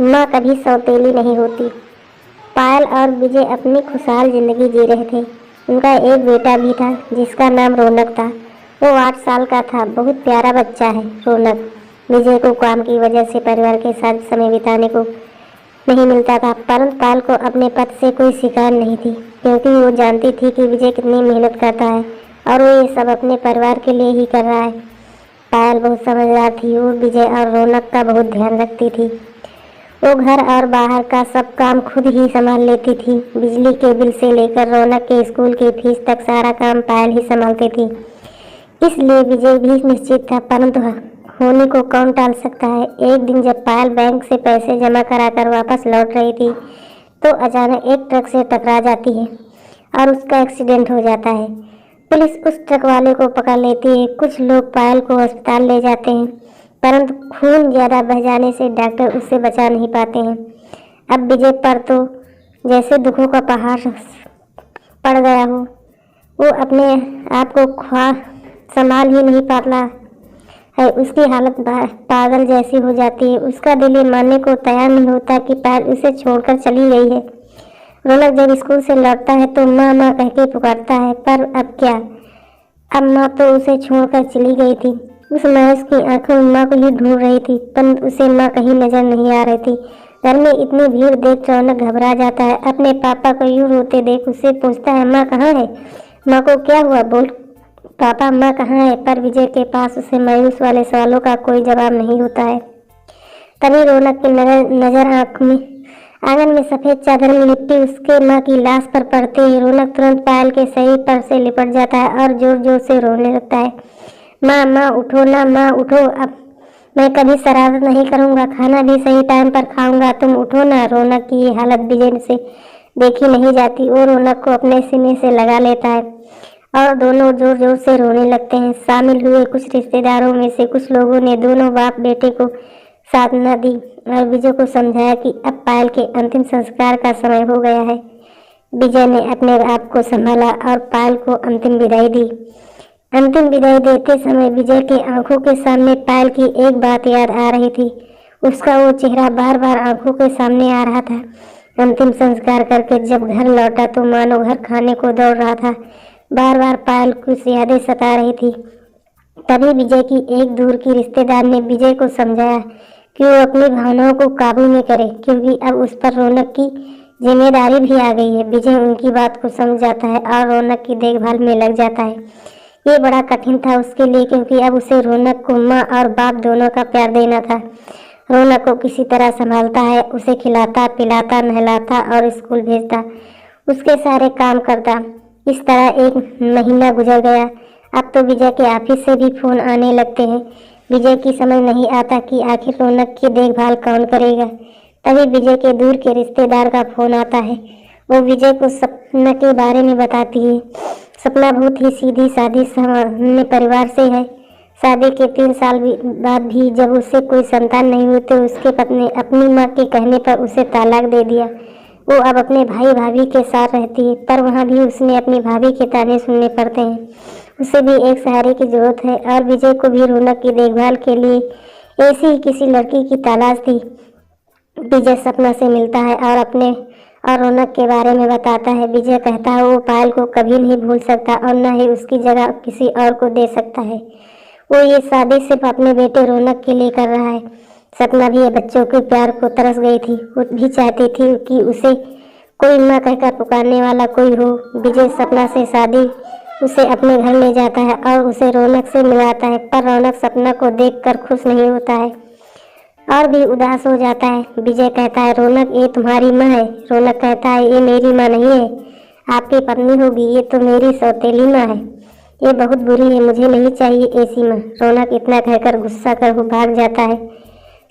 माँ कभी सौतेली नहीं होती। पायल और विजय अपनी खुशहाल जिंदगी जी रहे थे। उनका एक बेटा भी था जिसका नाम रौनक था। वो 8 साल का था। बहुत प्यारा बच्चा है रौनक। विजय को काम की वजह से परिवार के साथ समय बिताने को नहीं मिलता था, परंतु पायल को अपने पति से कोई शिकायत नहीं थी, क्योंकि वो जानती थी कि विजय कितनी मेहनत करता है और वो ये सब अपने परिवार के लिए ही कर रहा है। पायल बहुत समझदार थी। वो विजय और रौनक का बहुत ध्यान रखती थी। वो घर और बाहर का सब काम खुद ही संभाल लेती थी। बिजली के बिल से लेकर रौनक के स्कूल की फीस तक सारा काम पायल ही संभालती थी। इसलिए विजय भी निश्चित था, परंतु होने को कौन टाल सकता है। एक दिन जब पायल बैंक से पैसे जमा कराकर वापस लौट रही थी तो अचानक एक ट्रक से टकरा जाती है और उसका एक्सीडेंट हो जाता है। पुलिस उस ट्रक वाले को पकड़ लेती है। कुछ लोग पायल को अस्पताल ले जाते हैं, परंतु खून ज़्यादा बह जाने से डॉक्टर उससे बचा नहीं पाते हैं। अब विजय पर तो जैसे दुखों का पहाड़ पड़ गया हो। वो अपने आप को संभाल ही नहीं पाता है। उसकी हालत पागल जैसी हो जाती है। उसका दिल ये मानने को तैयार नहीं होता कि पायल उसे छोड़कर चली गई है। रौनक जब स्कूल से लौटता है तो माँ माँ कह के पुकारता है, पर अब क्या। अब माँ तो उसे छोड़कर चली गई थी। उस मायूस की आंखों में माँ को ही ढूंढ रही थी, परंतु उसे माँ कहीं नजर नहीं आ रही थी। घर में इतनी भीड़ देख रौनक घबरा जाता है। अपने पापा को यूं रोते देख उससे पूछता है, माँ कहाँ है? माँ को क्या हुआ? बोल पापा, माँ कहाँ है? पर विजय के पास उसे मायूस वाले सवालों का कोई जवाब नहीं होता है। तभी रौनक की नजर आंगन में सफेद चादर में लिपटी उसके माँ की लाश पर पड़ते ही रौनक तुरंत पायल के शरीर पर से लिपट जाता है और जोर जोर से रोने लगता है। माँ माँ उठो ना, माँ उठो। अब मैं कभी शरारत नहीं करूँगा, खाना भी सही टाइम पर खाऊंगा, तुम उठो ना। रौनक की ये हालत विजय से देखी नहीं जाती। और रौनक को अपने सीने से लगा लेता है और दोनों जोर जोर से रोने लगते हैं। शामिल हुए कुछ रिश्तेदारों में से कुछ लोगों ने दोनों बाप बेटे को साधना दी और विजय को समझाया कि अब पायल के अंतिम संस्कार का समय हो गया है। विजय ने अपने आप को संभाला और पायल को अंतिम विदाई दी। अंतिम विदाई देते समय विजय की आंखों के सामने पायल की एक बात याद आ रही थी। उसका वो चेहरा बार बार आंखों के सामने आ रहा था। अंतिम संस्कार करके जब घर लौटा तो मानो घर खाने को दौड़ रहा था। बार बार पायल कुछ यादें सता रही थी। तभी विजय की एक दूर की रिश्तेदार ने विजय को समझाया कि वो अपनी भावनाओं को काबू में करे, क्योंकि अब उस पर रौनक की जिम्मेदारी भी आ गई है। विजय उनकी बात को समझ जाता है और रौनक की देखभाल में लग जाता है। ये बड़ा कठिन था उसके लिए, क्योंकि अब उसे रौनक को माँ और बाप दोनों का प्यार देना था। रौनक को किसी तरह संभालता है, उसे खिलाता पिलाता नहलाता और स्कूल भेजता, उसके सारे काम करता। इस तरह एक महीना गुजर गया। अब तो विजय के ऑफिस से भी फोन आने लगते हैं। विजय की समझ नहीं आता कि आखिर रौनक की देखभाल कौन करेगा। तभी विजय के दूर के रिश्तेदार का फोन आता है। वो विजय को सपना के बारे में बताती है। सपना बहुत ही सीधी सादी सामान्य परिवार से है। शादी के 3 साल बाद भी जब उससे कोई संतान नहीं हुई तो उसके पति ने अपनी माँ के कहने पर उसे तलाक दे दिया। वो अब अपने भाई भाभी के साथ रहती है, पर वहाँ भी उसने अपनी भाभी के ताने सुनने पड़ते हैं। उसे भी एक सहारे की जरूरत है और विजय को भी रौनक की देखभाल के लिए ऐसी ही किसी लड़की की तलाश थी। विजय सपना से मिलता है और रौनक के बारे में बताता है। विजय कहता है वो पायल को कभी नहीं भूल सकता और न ही उसकी जगह किसी और को दे सकता है। वो ये शादी सिर्फ अपने बेटे रौनक के लिए कर रहा है। सपना भी बच्चों के प्यार को तरस गई थी। वो भी चाहती थी कि उसे कोई माँ कहकर पुकारने वाला कोई हो। विजय सपना से शादी उसे अपने घर ले जाता है और उसे रौनक से मिलाता है, पर रौनक सपना को देखकर खुश नहीं होता है और भी उदास हो जाता है। विजय कहता है रौनक ये तुम्हारी माँ है। रौनक कहता है ये मेरी माँ नहीं है, आपकी पत्नी होगी, ये तो मेरी सौतेली माँ है। ये बहुत बुरी है, मुझे नहीं चाहिए ऐसी माँ। रौनक इतना कहकर गुस्सा कर वो भाग जाता है।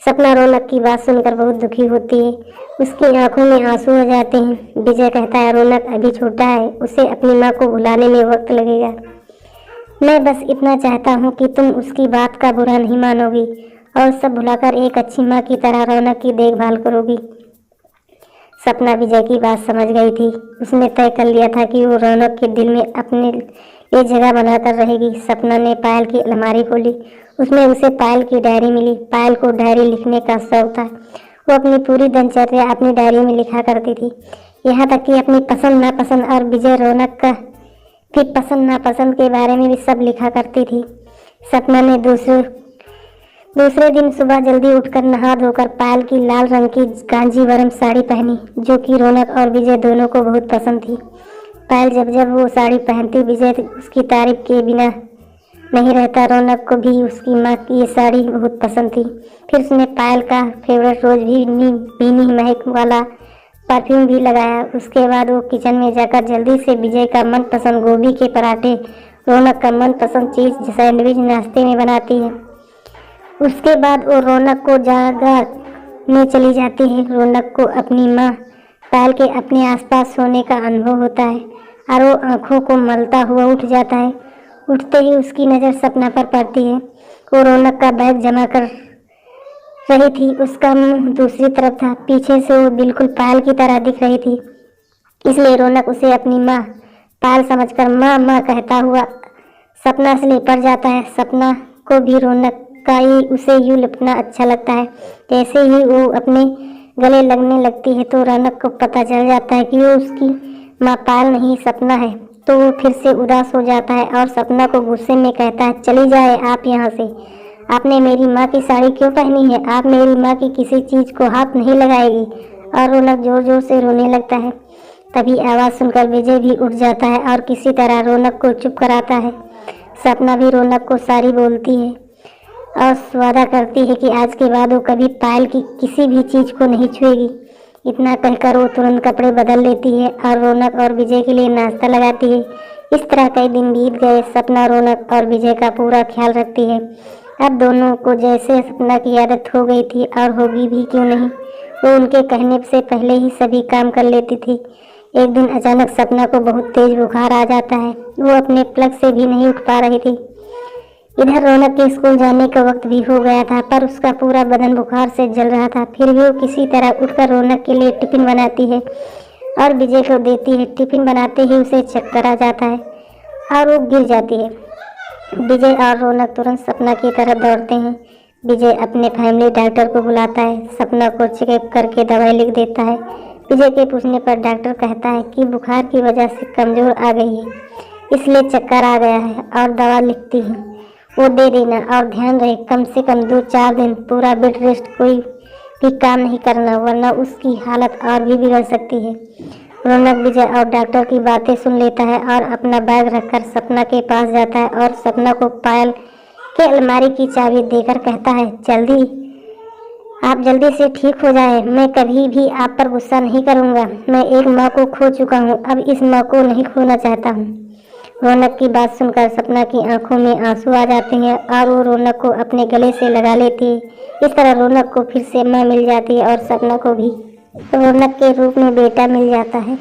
सपना रौनक की बात सुनकर बहुत दुखी होती है। उसकी आंखों में आंसू आ जाते हैं। विजय कहता है रौनक अभी छोटा है, उसे अपनी माँ को भुलाने में वक्त लगेगा। मैं बस इतना चाहता हूँ कि तुम उसकी बात का बुरा नहीं मानोगी और सब भुलाकर एक अच्छी माँ की तरह रौनक की देखभाल करोगी। सपना विजय की बात समझ गई थी। उसने तय कर लिया था कि वो रौनक के दिल में अपने एक जगह बनाकर रहेगी। सपना ने पायल की अलमारी खोली। उसमें उसे पायल की डायरी मिली। पायल को डायरी लिखने का शौक था। वो अपनी पूरी दिनचर्या अपनी डायरी में लिखा करती थी, यहाँ तक कि अपनी पसंद नापसंद और विजय रौनक का भी पसंद नापसंद के बारे में भी सब लिखा करती थी। सपना ने दूसरे दिन सुबह जल्दी उठकर नहा धोकर पायल की लाल रंग की कांजीवरम साड़ी पहनी, जो कि रौनक और विजय दोनों को बहुत पसंद थी। पायल जब जब वो साड़ी पहनती, विजय उसकी तारीफ के बिना नहीं रहता। रौनक को भी उसकी माँ की ये साड़ी बहुत पसंद थी। फिर उसने पायल का फेवरेट रोज भी भीनी महक वाला परफ्यूम भी लगाया। उसके बाद वो किचन में जाकर जल्दी से विजय का मनपसंद गोभी के पराठे, रौनक का मनपसंद चीज सैंडविच नाश्ते में बनाती है। उसके बाद वो रौनक को जगह में चली जाती है। रौनक को अपनी माँ पायल के अपने आसपास सोने का अनुभव होता है और वो आंखों को मलता हुआ उठ जाता है। उठते ही उसकी नज़र सपना पर पड़ती है। वो रौनक का बैग जमा कर रही थी। उसका मुंह दूसरी तरफ था। पीछे से वो बिल्कुल पायल की तरह दिख रही थी, इसलिए रौनक उसे अपनी माँ पायल समझकर माँ माँ कहता हुआ सपना से लिपट जाता है। सपना को भी रौनक का ही उसे यूँ लिपटना अच्छा लगता है। जैसे ही वो अपने गले लगने लगती है तो रौनक को पता चल जाता है कि वो उसकी माँ पायल नहीं सपना है। तो वो फिर से उदास हो जाता है और सपना को गुस्से में कहता है, चली जाए आप यहाँ से। आपने मेरी माँ की साड़ी क्यों पहनी है? आप मेरी माँ की किसी चीज़ को हाथ नहीं लगाएगी। और रौनक जोर जोर से रोने लगता है। तभी आवाज़ सुनकर विजय भी उठ जाता है और किसी तरह रौनक को चुप कराता है। सपना भी रौनक को सारी बोलती है और वादा करती है कि आज के बाद वो कभी पायल की किसी भी चीज़ को नहीं छुएगी। इतना कहकर वो तुरंत कपड़े बदल लेती है और रौनक और विजय के लिए नाश्ता लगाती है। इस तरह कई दिन बीत गए। सपना रौनक और विजय का पूरा ख्याल रखती है। अब दोनों को जैसे सपना की आदत हो गई थी, और होगी भी क्यों नहीं। वो उनके कहने से पहले ही सभी काम कर लेती थी। एक दिन अचानक सपना को बहुत तेज बुखार आ जाता है। वो अपने पलंग से भी नहीं उठ पा रही थी। इधर रौनक के स्कूल जाने का वक्त भी हो गया था, पर उसका पूरा बदन बुखार से जल रहा था। फिर भी वो किसी तरह उठकर रौनक के लिए टिफिन बनाती है और विजय को देती है। टिफिन बनाते ही उसे चक्कर आ जाता है और वो गिर जाती है। विजय और रौनक तुरंत सपना की तरफ दौड़ते हैं। विजय अपने फैमिली डॉक्टर को बुलाता है। सपना को चेकअप करके दवाई लिख देता है। विजय के पूछने पर डॉक्टर कहता है कि बुखार की वजह से कमजोर आ गई है, इसलिए चक्कर आ गया है, और दवा लिखती है वो दे देना। और ध्यान रहे कम से कम 2-4 दिन पूरा बेड रेस्ट, कोई भी काम नहीं करना, वरना उसकी हालत और भी बिगड़ सकती है। रौनक विजय और डॉक्टर की बातें सुन लेता है और अपना बैग रखकर सपना के पास जाता है और सपना को पायल के अलमारी की चाबी देकर कहता है, आप जल्दी से ठीक हो जाए। मैं कभी भी आप पर गुस्सा नहीं करूँगा। मैं एक माँ को खो चुका हूँ, अब इस माँ को नहीं खोना चाहता हूँ। रौनक की बात सुनकर सपना की आंखों में आंसू आ जाते हैं और वो रौनक को अपने गले से लगा लेती है। इस तरह रौनक को फिर से माँ मिल जाती है और सपना को भी रौनक के रूप में बेटा मिल जाता है।